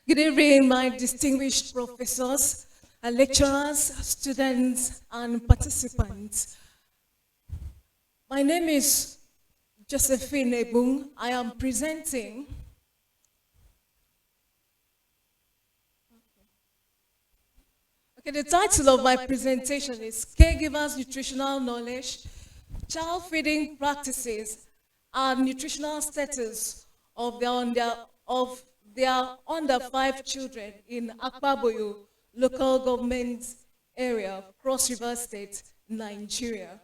Good evening, my distinguished professors, lecturers, students, and participants. My name is Josephine Ebung. I am presenting the title of my presentation is Caregivers Nutritional Knowledge, Child Feeding Practices, and Nutritional Status of their under 5 children in Akpaboyo local government area, Cross River State, Nigeria.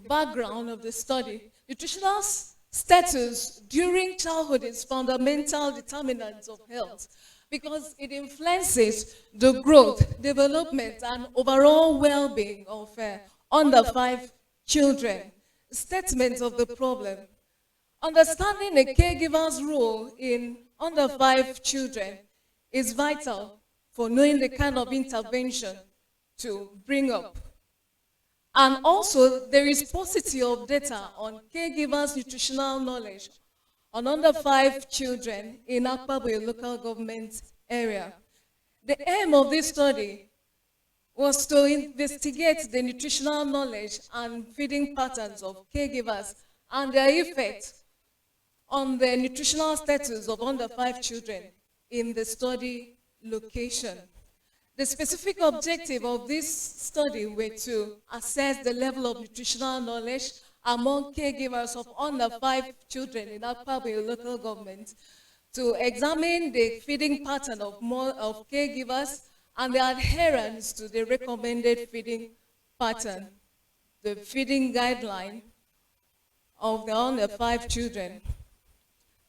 Background of the study. Nutritional status during childhood is fundamental determinant of health because it influences the growth, development, and overall well-being of under 5 children. Statement of the problem. Understanding a caregiver's role in under 5 children is vital for knowing the kind of intervention to bring up. And also, there is paucity of data on caregivers' nutritional knowledge on under 5 children in Akpaboyo local government area. The aim of this study was to investigate the nutritional knowledge and feeding patterns of caregivers and their effect on the nutritional status of under 5 children in the study location. The specific objective of this study were to assess the level of nutritional knowledge among caregivers of under 5 children in Akpaboyo local government, to examine the feeding pattern of caregivers and the adherence to the recommended feeding pattern, the feeding guideline of the under 5 children,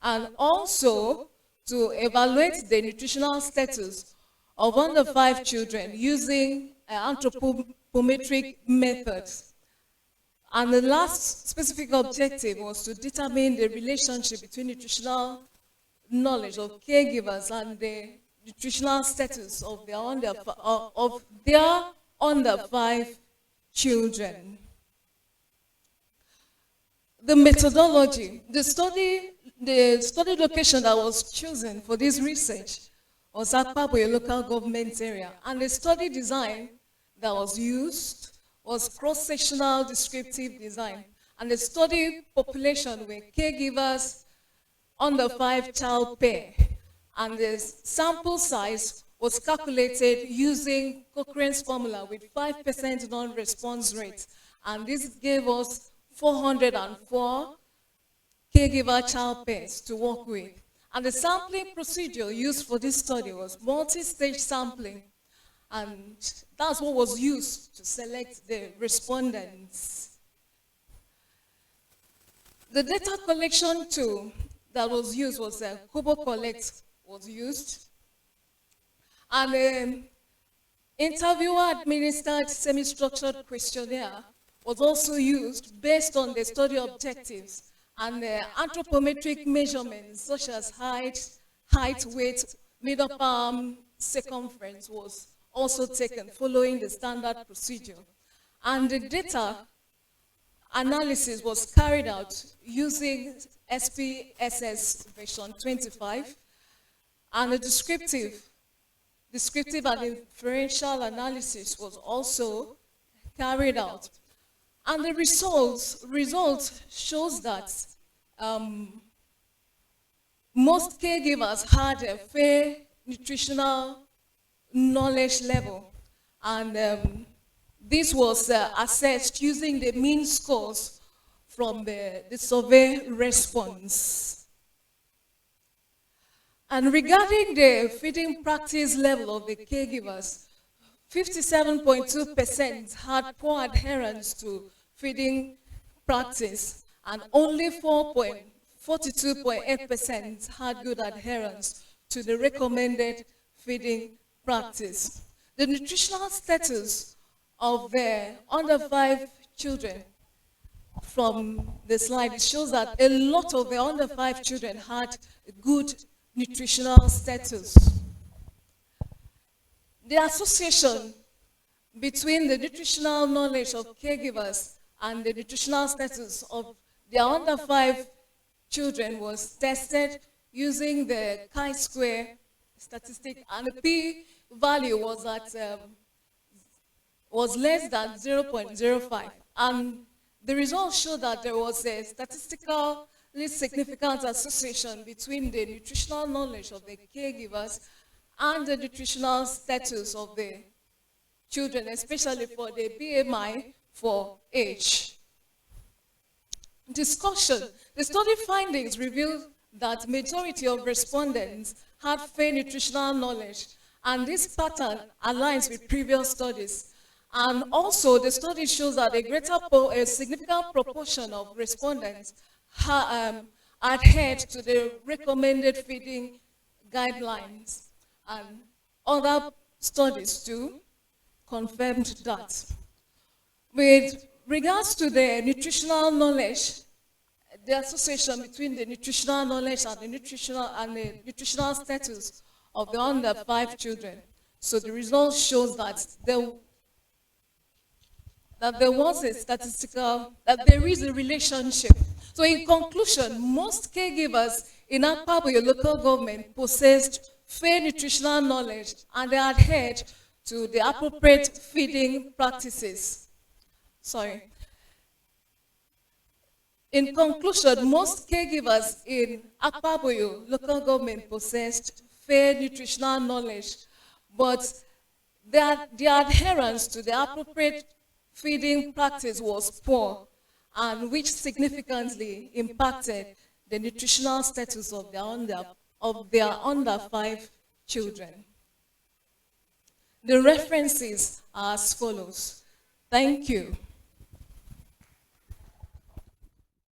and also to evaluate the nutritional status of under 5 children using anthropometric methods. And the last specific objective was to determine the relationship between nutritional knowledge of caregivers and the nutritional status of their under 5 children. The methodology, the study location that was chosen for this research was Akpaboyo local government area, and the study design that was used was cross-sectional descriptive design, and the study population were caregivers under 5 child pair, and the sample size was calculated using Cochrane's formula with 5% non-response rate, and this gave us 404 caregiver child pairs to work with. And the sampling procedure used for this study was multi-stage sampling, and that's what was used to select the respondents. The data collection tool that was used was Kobo Collect was used, and interviewer-administered semi-structured questionnaire was also used based on the study objectives, and anthropometric measurements such as height, weight, middle palm circumference was also taken following the standard procedure. And the data analysis was carried out using SPSS version 25, and a descriptive and inferential analysis was also carried out. And the result shows that most caregivers had a fair nutritional knowledge level, and this was assessed using the mean scores from the survey response. And regarding the feeding practice level of the caregivers, 57.2% had poor adherence to feeding practice, and only 42.8% had good adherence to the recommended feeding practice. The nutritional status of the under 5 children from the slide shows that a lot of the under 5 children had good nutritional status. The association between the nutritional knowledge of caregivers and the nutritional status of their under 5 children was tested using the chi-square statistic, and the p-value was was less than 0.05. And the results showed that there was a statistically significant association between the nutritional knowledge of the caregivers and the nutritional status of the children, especially for the BMI for age. Discussion. The study findings revealed that majority of respondents had fair nutritional knowledge, and this pattern aligns with previous studies. And also, the study shows that a significant proportion of respondents adhered to the recommended feeding guidelines. And other studies too confirmed that. With regards to the nutritional knowledge, the association between the nutritional knowledge and the nutritional status of the under 5 children. So the result shows that there is a relationship. So in conclusion, most caregivers in Akpabuyo local government possessed fair nutritional knowledge, and they adhered to the appropriate feeding practices. In conclusion, most caregivers in Akpabuyo local government possessed fair nutritional knowledge, but the adherence to the appropriate feeding practice was poor, and which significantly impacted the nutritional status of their under 5 children. The references are as follows. Thank you.